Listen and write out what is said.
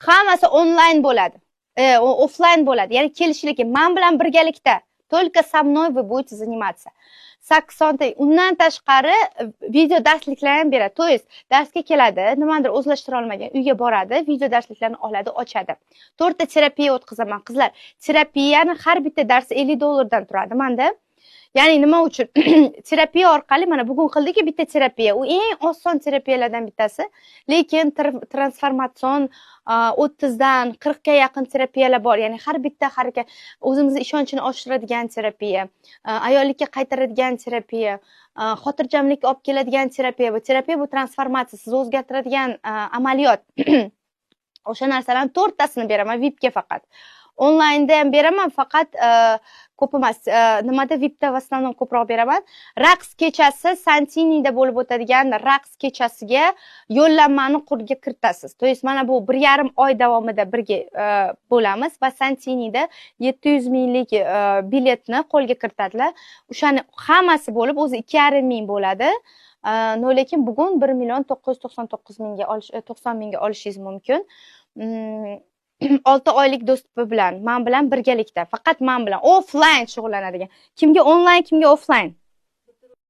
hammasi onlayn bo'ladi. Offlayn bo'ladi. Ya'ni kelishlik, men bilan birgalikda, только со мной вы будете заниматься. 80 ta. Undan tashqari video darsliklar ham beradi. To есть darsga keladi, nimadir o'zlashtira olmagan, uyga boradi, video darsliklarni oladi, ochadi. 4 ta terapiya o'tkazaman, qizlar. Terapiyani har bitta darsi $50 dan turadi menda. Ya'ni nima uchun? Terapiya orqali mana bugun qildiki bitta terapiya. U eng oson terapiyalardan bittasi. Lekin transformatsion 30 dan 40 ga yaqin terapiyalar bor. Ya'ni har bitta harakat o'zimizni ishonchini oshiradigan terapiya, ayollikka qaytaradigan terapiya, xotirjamlikka olib keladigan terapiya. Bu terapiya bu transformatsiya, sizni o'zgartiradigan amaliyot. O'sha narsalarning 4 tasini beraman VIPga faqat. Onlaynda ham beraman, faqat ko'p emas. Nimada VIPda v основном ko'proq beraman. Raqs kechasi Santinida bo'lib o'tadigan raqs kechasiga yo'llanmani qo'lga kiritasiz. To есть mana bu 1,5 oy davomida birga bo'lamiz va Santinida 700 minglik biletni qo'lga kiritadilar. O'shani hammasi bo'lib o'zi 2,5 ming bo'ladi. Lekin bugun 1,999,000 mingga olishingiz mumkin. 6 oylik do'stlik bilan, men bilan birgalikda, faqat men bilan offlayn shug'ullanadigan. Kimga onlayn, kimga offlayn?